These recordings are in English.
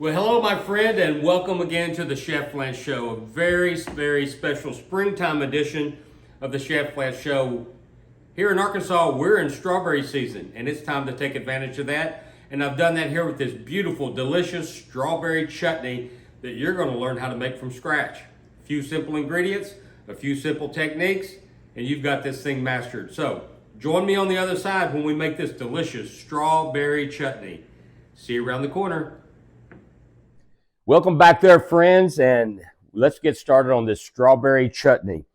Well, hello, my friend, and welcome again to the Chef Lance Show, a very, very special springtime edition of the Chef Lance Show. Here in Arkansas, we're in strawberry season, and it's time to take advantage of that. And I've done that here with this beautiful, delicious strawberry chutney that you're going to learn how to make from scratch. A few simple ingredients, a few simple techniques, and you've got this thing mastered. So, join me on the other side when we make this delicious strawberry chutney. See you around the corner. Welcome back there, friends, and let's get started on this strawberry chutney.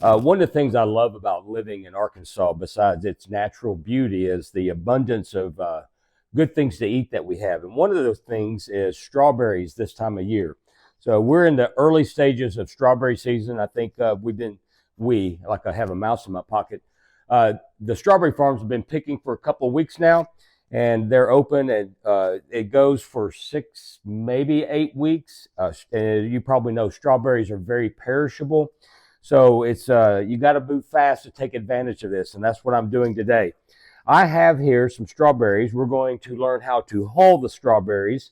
One of the things I love about living in Arkansas, besides its natural beauty, is the abundance of good things to eat that we have. And one of those things is strawberries this time of year. So we're in the early stages of strawberry season. I think like I have a mouse in my pocket. The strawberry farms have been picking for a couple of weeks now. And they're open, and it goes for 6, maybe 8 weeks. And you probably know strawberries are very perishable. So it's you got to move fast to take advantage of this, and that's what I'm doing today. I have here some strawberries. We're going to learn how to hull the strawberries,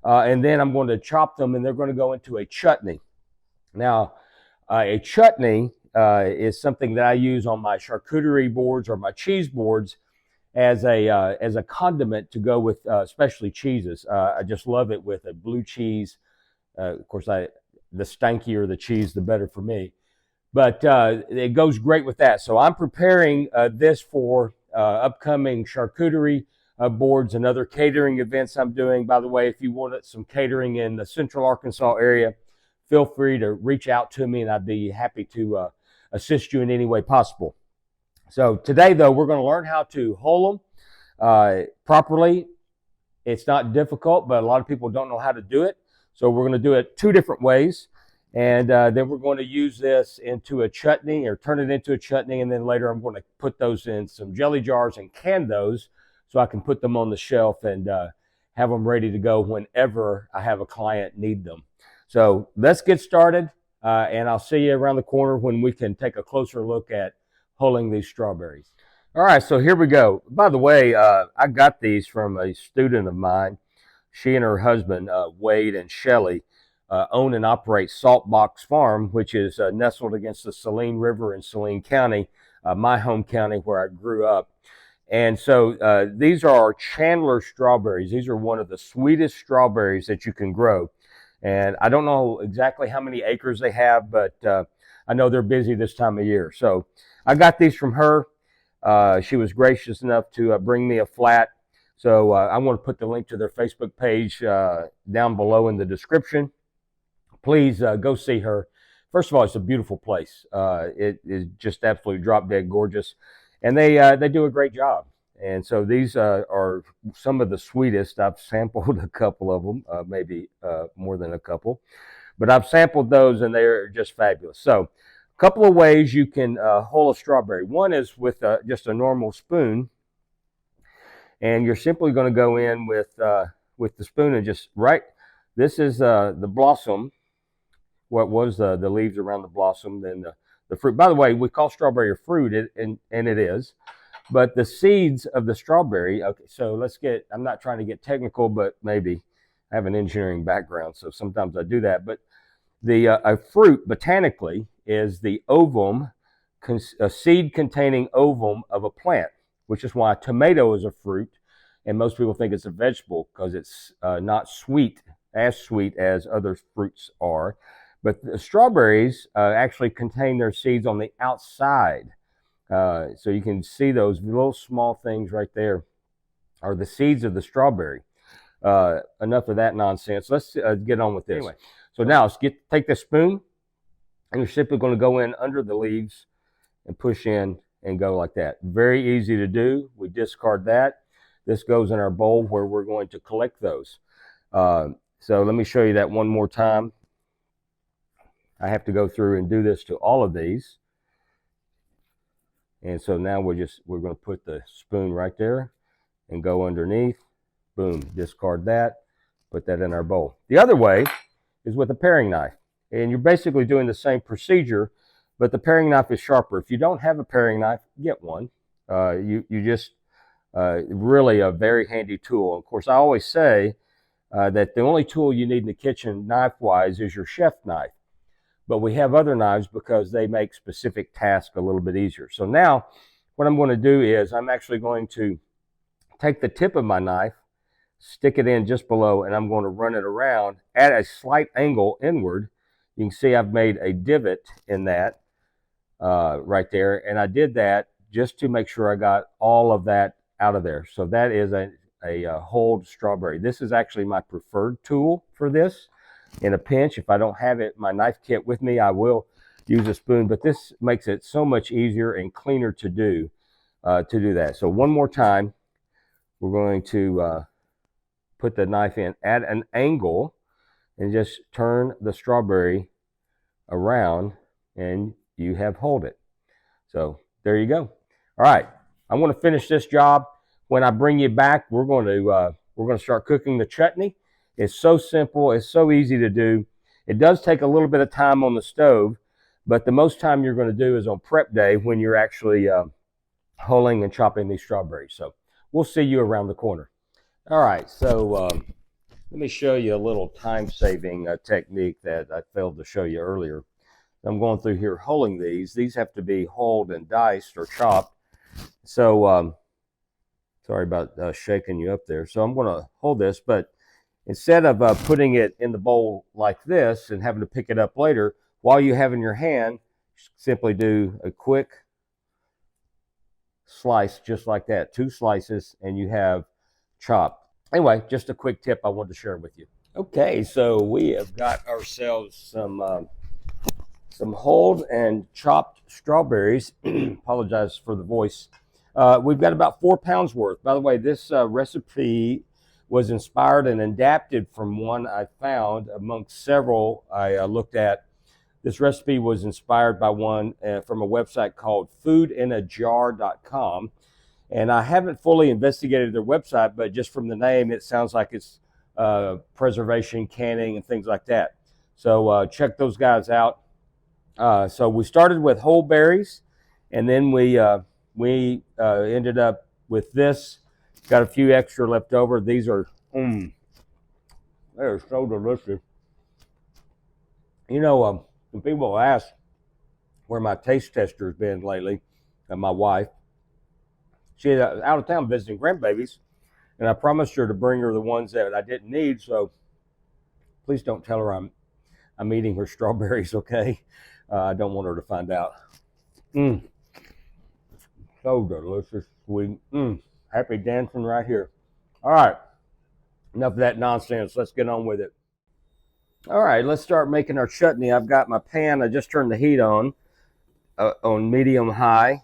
and then I'm going to chop them, and they're going to go into a chutney. Now, a chutney is something that I use on my charcuterie boards or my cheese boards as a condiment to go with especially cheeses. I just love it with a blue cheese. Of course, the stankier the cheese, the better for me. But it goes great with that. So I'm preparing this for upcoming charcuterie boards and other catering events I'm doing. By the way, if you want some catering in the Central Arkansas area, feel free to reach out to me, and I'd be happy to assist you in any way possible. So today, though, we're going to learn how to hull them properly. It's not difficult, but a lot of people don't know how to do it. So we're going to do it 2 different ways. And then we're going to use this into a chutney, or turn it into a chutney. And then later I'm going to put those in some jelly jars and can those so I can put them on the shelf and have them ready to go whenever I have a client need them. So let's get started. And I'll see you around the corner when we can take a closer look at hulling these strawberries. All right, so here we go. By the way, I got these from a student of mine. She and her husband, Wade and Shelley, own and operate Saltbox Farm, which is nestled against the Saline River in Saline County, my home county where I grew up. And so these are Chandler strawberries. These are one of the sweetest strawberries that you can grow. And I don't know exactly how many acres they have, but I know they're busy this time of year. So I got these from her. She was gracious enough to bring me a flat. So I'm going to put the link to their Facebook page down below in the description. Please go see her. First of all, it's a beautiful place. It is just absolutely drop dead gorgeous. And they do a great job. And so these are some of the sweetest. I've sampled a couple of them, maybe more than a couple. But I've sampled those, and they're just fabulous. So couple of ways you can hull a strawberry. One is with just a normal spoon, and you're simply going to go in with the spoon and just this is the blossom. What was the leaves around the blossom? Then the fruit. By the way, we call strawberry a fruit, and it is, but the seeds of the strawberry. Okay, so I'm not trying to get technical, but maybe I have an engineering background, so sometimes I do that. But a fruit botanically is the ovum, a seed-containing ovum of a plant, which is why a tomato is a fruit, and most people think it's a vegetable because it's not as sweet as other fruits are. But the strawberries actually contain their seeds on the outside. So you can see those little small things right there are the seeds of the strawberry. Enough of that nonsense. Let's get on with this. Anyway, so now take the spoon, and you're simply going to go in under the leaves and push in and go like that. Very easy to do. We discard that. This goes in our bowl where we're going to collect those. So let me show you that one more time. I have to go through and do this to all of these. And so now we're going to put the spoon right there and go underneath. Boom, discard that, put that in our bowl. The other way is with a paring knife. And you're basically doing the same procedure, but the paring knife is sharper. If you don't have a paring knife, get one. You just really a very handy tool. Of course, I always say that the only tool you need in the kitchen knife-wise is your chef knife. But we have other knives because they make specific tasks a little bit easier. So now what I'm going to do is I'm actually going to take the tip of my knife, stick it in just below, and I'm going to run it around at a slight angle inward. You can see I've made a divot in that right there, and I did that just to make sure I got all of that out of there. So that is a whole strawberry. This is actually my preferred tool for this. In a pinch, if I don't have it, my knife kit with me, I will use a spoon, but this makes it so much easier and cleaner to do that. So one more time, we're going to put the knife in at an angle and just turn the strawberry around, and you have hold it. So there you go. All right, I'm going to finish this job. When I bring you back, we're going to start cooking the chutney. It's so simple. It's so easy to do. It does take a little bit of time on the stove, but the most time you're going to do is on prep day when you're actually hulling and chopping these strawberries. So we'll see you around the corner. All right, so let me show you a little time-saving technique that I failed to show you earlier. I'm going through here hulling these. These have to be hulled and diced or chopped. So sorry about shaking you up there. So I'm going to hold this, but instead of putting it in the bowl like this and having to pick it up later, while you have in your hand, simply do a quick slice just like that. 2 slices and you have chopped. Anyway, just a quick tip I wanted to share with you. Okay, so we have got ourselves some hulled and chopped strawberries. Apologize for the voice. We've got about 4 pounds worth. By the way, this recipe was inspired and adapted from one I found amongst several I looked at. This recipe was inspired by one from a website called foodinajar.com. And I haven't fully investigated their website, but just from the name, it sounds like it's preservation, canning, and things like that. So check those guys out. So we started with whole berries, and then we ended up with this. Got a few extra left over. These are, they're so delicious. You know, when people ask where my taste tester's been lately, and my wife, she's out of town visiting grandbabies, and I promised her to bring her the ones that I didn't need, so please don't tell her I'm eating her strawberries, okay? I don't want her to find out. So delicious, sweet. Happy dancing right here. All right, enough of that nonsense. Let's get on with it. All right, let's start making our chutney. I've got my pan. I just turned the heat on medium high.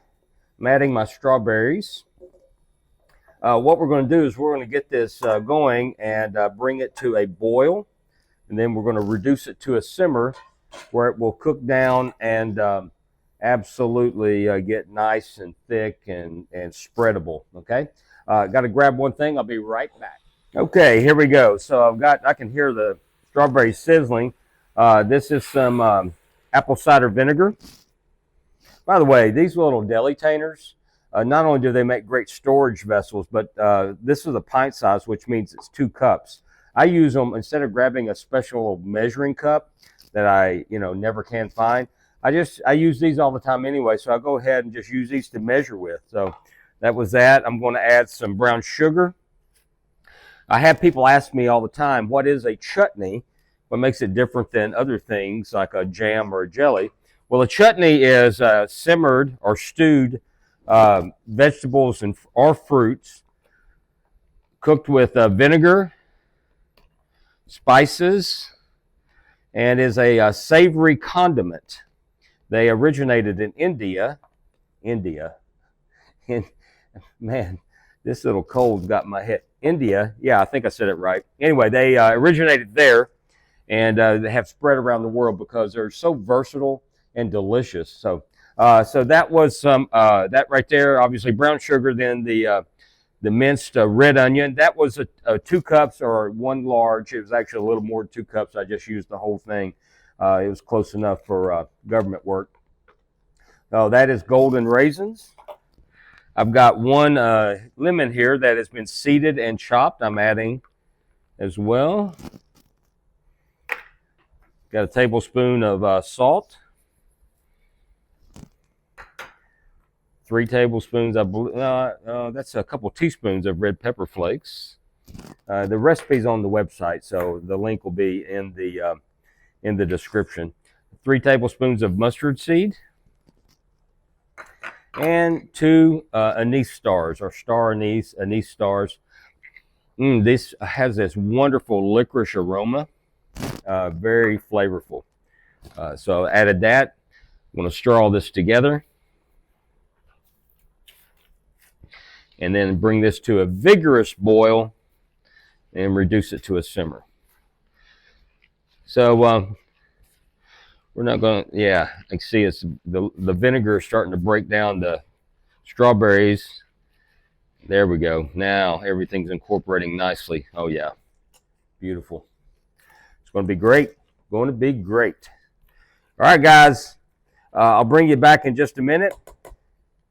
I'm adding my strawberries. What we're going to do is we're going to get this going and bring it to a boil, and then we're going to reduce it to a simmer where it will cook down and absolutely get nice and thick and spreadable. Okay, got to grab one thing. I'll be right back. Okay, here we go. So I can hear the strawberries sizzling. This is some apple cider vinegar. By the way, these little deli tainers, not only do they make great storage vessels, but this is a pint size, which means it's 2 cups. I use them instead of grabbing a special measuring cup that I never can find. I use these all the time anyway, so I'll go ahead and just use these to measure with. So that was that. I'm going to add some brown sugar. I have people ask me all the time, what is a chutney? What makes it different than other things like a jam or a jelly? Well, a chutney is simmered or stewed vegetables or fruits cooked with vinegar, spices, and is a savory condiment. They originated in India. And man, this little cold got my head. India, yeah, I think I said it right. Anyway, they originated there, and they have spread around the world because they're so versatile and delicious. So that was some that right there. Obviously, brown sugar. Then the minced red onion. That was a 2 cups or 1 large. It was actually a little more than 2 cups. I just used the whole thing. It was close enough for government work. Oh, that is golden raisins. I've got 1 lemon here that has been seeded and chopped. I'm adding as well. Got a tablespoon of salt. 3 tablespoons, I believe, that's a couple teaspoons of red pepper flakes. The recipe's on the website, so the link will be in the description. 3 tablespoons of mustard seed. And 2 anise stars, or star anise stars. This has this wonderful licorice aroma, very flavorful. So I added that. I'm going to stir all this together. And then bring this to a vigorous boil and reduce it to a simmer. So we're not going to, yeah, I can see it's the vinegar is starting to break down the strawberries. There we go. Now everything's incorporating nicely. Oh yeah, beautiful. It's going to be great. Going to be great. All right, guys. I'll bring you back in just a minute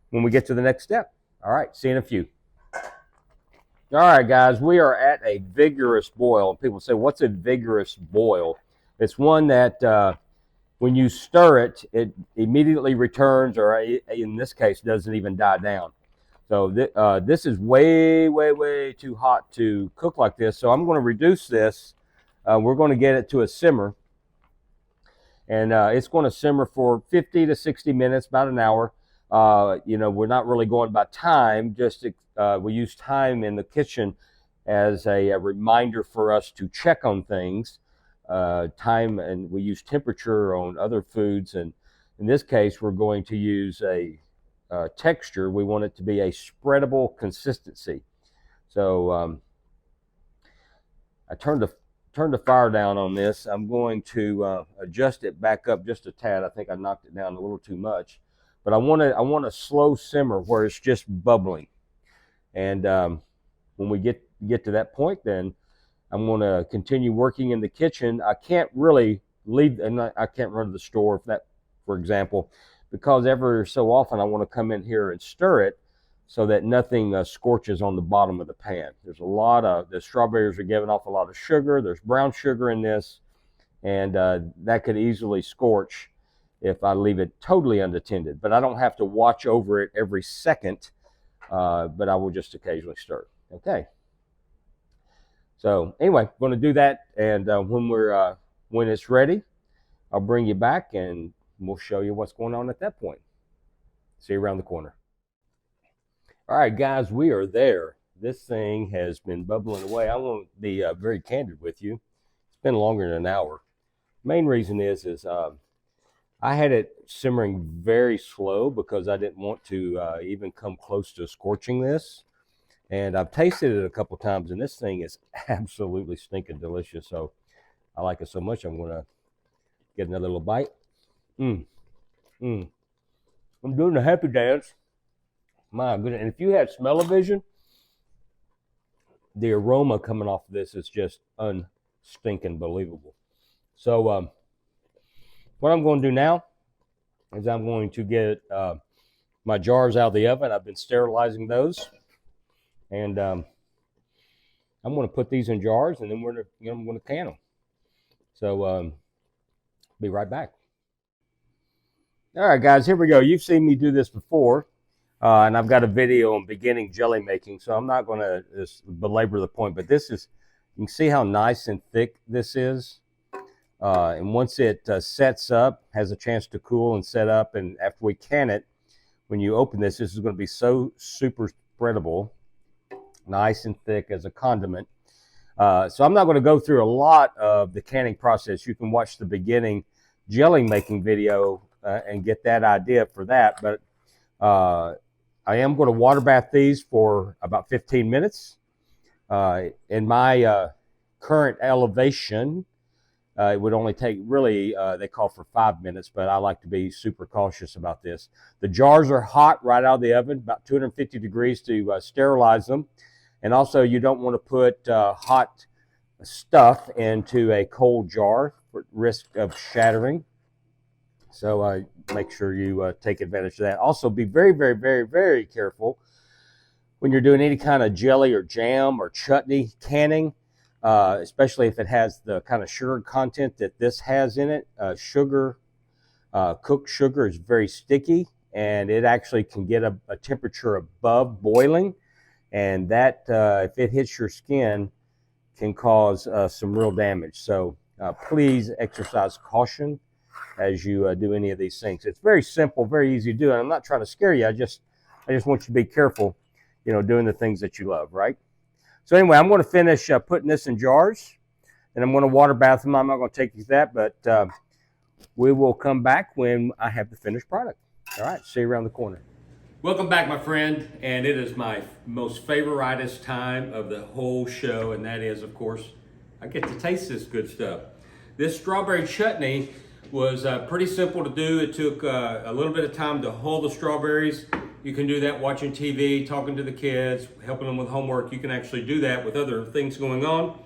when we get to the next step. All right, see you in a few. All right, guys, we are at a vigorous boil. People say, what's a vigorous boil? It's one that when you stir it, it immediately returns, or in this case, doesn't even die down. So this is way, way, way too hot to cook like this. So I'm going to reduce this. We're going to get it to a simmer. And it's going to simmer for 50 to 60 minutes, about an hour. We're not really going by time, just we use time in the kitchen as a reminder for us to check on things. Time, and we use temperature on other foods. And in this case, we're going to use a texture. We want it to be a spreadable consistency. So I turned the fire down on this. I'm going to adjust it back up just a tad. I think I knocked it down a little too much. But I want a slow simmer where it's just bubbling. And when we get to that point, then I'm going to continue working in the kitchen. I can't really leave, and I can't run to the store, for example, because every so often I want to come in here and stir it so that nothing scorches on the bottom of the pan. There's the strawberries are giving off a lot of sugar. There's brown sugar in this, and that could easily scorch if I leave it totally unattended. But I don't have to watch over it every second, but I will just occasionally stir. Okay. So anyway, I'm going to do that, and when it's ready, I'll bring you back, and we'll show you what's going on at that point. See you around the corner. All right, guys, we are there. This thing has been bubbling away. I want to be very candid with you. It's been longer than an hour. Main reason is I had it simmering very slow because I didn't want to even come close to scorching this. And I've tasted it a couple times, and this thing is absolutely stinking delicious. So I like it so much, I'm going to get another little bite. I'm doing the happy dance. My goodness. And if you had smell-o-vision, the aroma coming off of this is just unstinking believable. So what I'm going to do now is I'm going to get my jars out of the oven. I've been sterilizing those. And I'm going to put these in jars, and then I'm going to can them. So be right back. All right, guys, here we go. You've seen me do this before, and I've got a video on beginning jelly making, so I'm not going to belabor the point. But this is, you can see how nice and thick this is. And once it sets up, has a chance to cool and set up, and after we can it, when you open this is going to be so super spreadable. Nice and thick as a condiment. So I'm not going to go through a lot of the canning process. You can watch the beginning jelly making video and get that idea for that. But I am going to water bath these for about 15 minutes. In my current elevation, it would only take really, they call for 5 minutes, but I like to be super cautious about this. The jars are hot right out of the oven, about 250 degrees to sterilize them. And also, you don't want to put hot stuff into a cold jar for risk of shattering. So make sure you take advantage of that. Also, be very, very, very, very careful when you're doing any kind of jelly or jam or chutney canning. especially if it has the kind of sugar content that this has in it. Cooked sugar is very sticky, and it actually can get a temperature above boiling, and that if it hits your skin can cause some real damage. So please exercise caution as you do any of these things. It's very simple, very easy to do, and I'm not trying to scare you. I just want you to be careful, doing the things that you love, right? So anyway, I'm going to finish putting this in jars, and I'm going to water bath them. I'm not going to take you to that, but we will come back when I have the finished product. All right, see you around the corner. Welcome back, my friend, and it is my most favoritist time of the whole show, and that is, of course, I get to taste this good stuff. This strawberry chutney was pretty simple to do. It took a little bit of time to hull the strawberries. You can do that watching TV, talking to the kids, helping them with homework. You can actually do that with other things going on.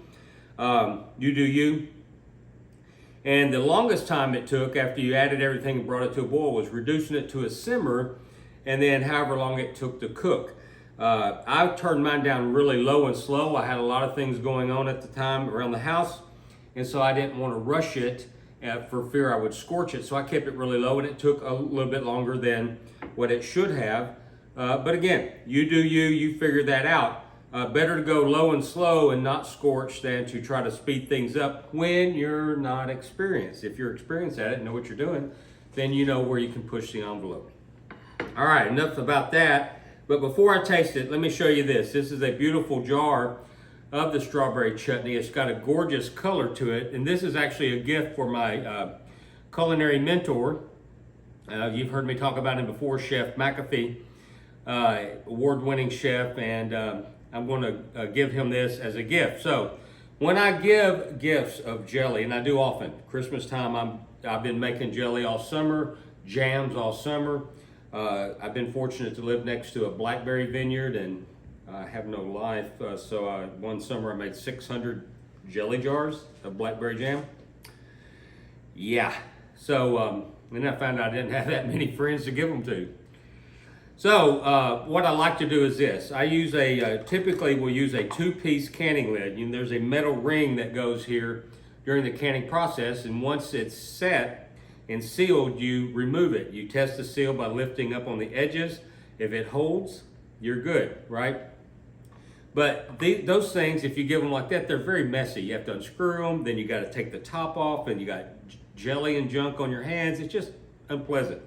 You do you. And the longest time it took after you added everything and brought it to a boil was reducing it to a simmer, and then however long it took to cook. I turned mine down really low and slow. I had a lot of things going on at the time around the house, and so I didn't want to rush it for fear I would scorch it. So I kept it really low, and it took a little bit longer than what it should have. But again, you do you, you figure that out. Better to go low and slow and not scorch than to try to speed things up when you're not experienced. If you're experienced at it and know what you're doing, then you know where you can push the envelope. All right, enough about that. But before I taste it, let me show you this. This is a beautiful jar of the strawberry chutney. It's got a gorgeous color to it. And this is actually a gift for my culinary mentor. You've heard me talk about him before, Chef McAfee, award-winning chef. And I'm going to give him this as a gift. So when I give gifts of jelly, and I do often, Christmas time, I've been making jelly all summer, jams all summer. I've been fortunate to live next to a blackberry vineyard, and I have no life. So one summer I made 600 jelly jars of blackberry jam. Yeah. So and I found out I didn't have that many friends to give them to. So what I like to do is this. I use typically we'll use a 2-piece canning lid. There's a metal ring that goes here during the canning process, and once it's set and sealed, you remove it. You test the seal by lifting up on the edges. If it holds, you're good, right? But those things, if you give them like that, they're very messy. You have to unscrew them, then you got to take the top off, and you got jelly and junk on your hands. It's just unpleasant.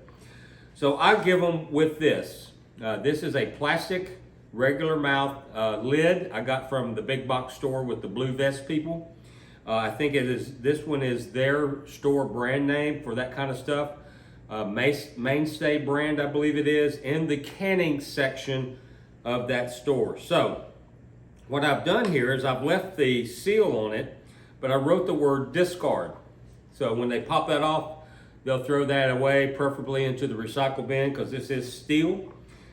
So I give them with this. This is a plastic, regular mouth lid I got from the big box store with the blue vest people. I think this one is their store brand name for that kind of stuff. Mainstay brand, I believe it is, in the canning section of that store. So what I've done here is I've left the seal on it, but I wrote the word discard. So when they pop that off, they'll throw that away, preferably into the recycle bin, because this is steel.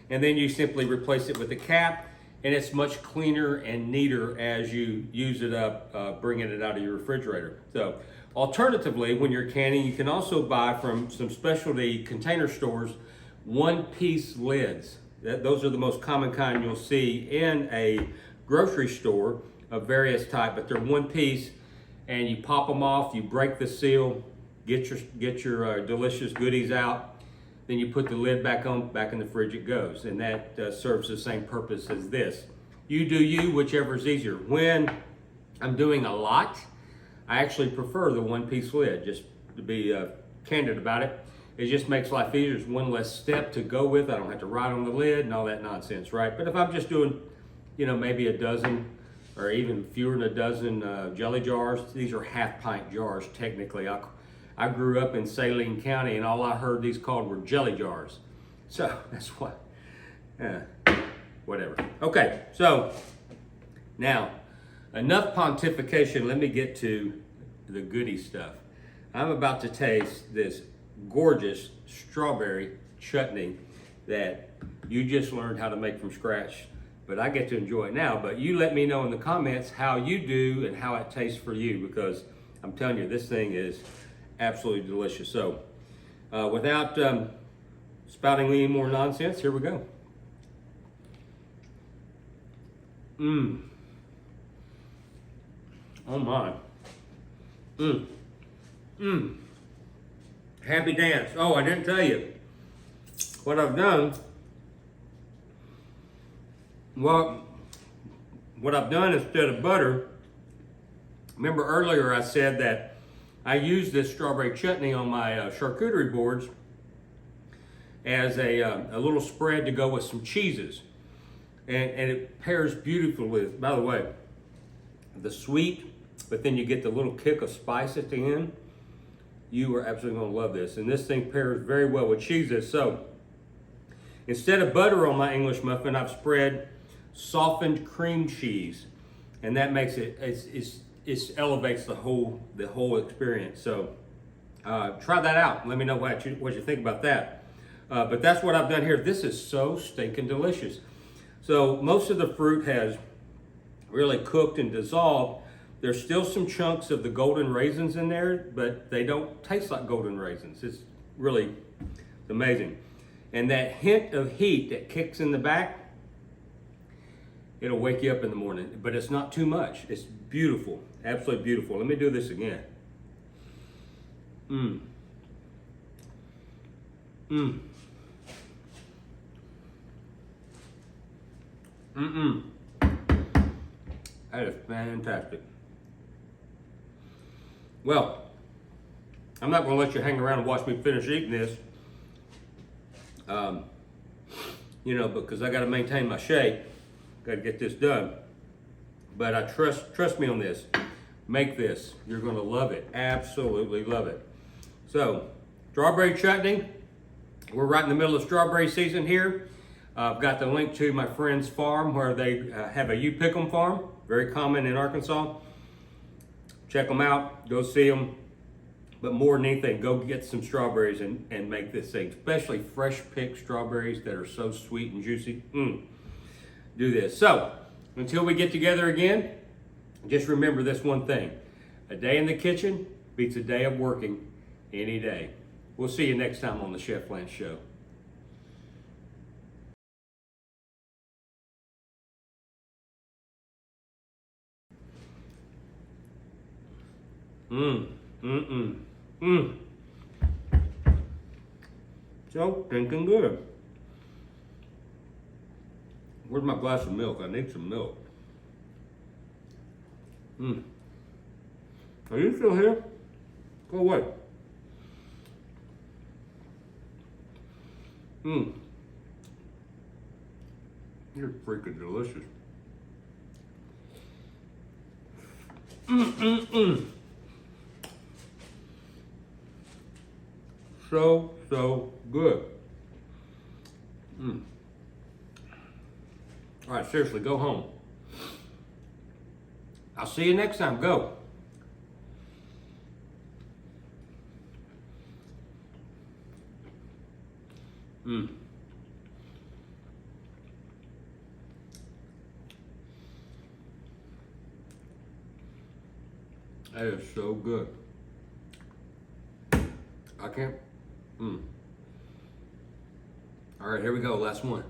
And then you simply replace it with a cap, and it's much cleaner and neater as you use it up, bringing it out of your refrigerator. So alternatively, when you're canning, you can also buy from some specialty container stores 1-piece lids. Those are the most common kind you'll see in a grocery store of various type, but they're 1 piece, and you pop them off, you break the seal, get your delicious goodies out, then you put the lid back on, back in the fridge it goes, and that serves the same purpose as this. You do you, whichever is easier. When I'm doing a lot, I actually prefer the 1-piece lid, just to be candid about it. It just makes life easier. There's one less step to go with. I don't have to write on the lid and all that nonsense, right? But if I'm just doing, maybe a dozen or even fewer than a dozen jelly jars, these are half-pint jars technically. I grew up in Saline County, and all I heard these called were jelly jars. So that's what, whatever. Okay, so now enough pontification. Let me get to the goody stuff. I'm about to taste this gorgeous strawberry chutney that you just learned how to make from scratch, but I get to enjoy it now. But you let me know in the comments how you do and how it tastes for you, because I'm telling you, this thing is absolutely delicious. So without spouting any more nonsense, here we go. Oh my. Mmm. Mmm. Happy dance. Oh, I didn't tell you. What I've done, well, what I've done instead of butter, remember earlier I said that I used this strawberry chutney on my charcuterie boards as a little spread to go with some cheeses. And it pairs beautifully with, by the way, the sweet, but then you get the little kick of spice at the end. You are absolutely gonna love this. And this thing pairs very well with cheeses. So instead of butter on my English muffin, I've spread softened cream cheese. And that makes it, it elevates the whole experience. So try that out. Let me know what you think about that. But that's what I've done here. This is so stinking delicious. So most of the fruit has really cooked and dissolved. There's still some chunks of the golden raisins in there, but they don't taste like golden raisins. It's really amazing. And that hint of heat that kicks in the back, it'll wake you up in the morning, but it's not too much. It's beautiful, absolutely beautiful. Let me do this again. Mmm. Mmm. Mm-mm. That is fantastic. Well, I'm not going to let you hang around and watch me finish eating this, you know, because I got to maintain my shape. Got to get this done. But I trust me on this. Make this. You're going to love it. Absolutely love it. So, strawberry chutney. We're right in the middle of strawberry season here. I've got the link to my friend's farm where they have a you pick 'em farm, very common in Arkansas. Check them out, go see them. But more than anything, go get some strawberries and make this thing, especially fresh picked strawberries that are so sweet and juicy. Do this. So, until we get together again, just remember this one thing. A day in the kitchen beats a day of working any day. We'll see you next time on the Chef Lance Show. So stinking good. Where's my glass of milk? I need some milk. Are you still here? Go away. You're freaking delicious. So good. All right, seriously, go home. I'll see you next time. Go. That is so good. I can't. All right, here we go. Last one.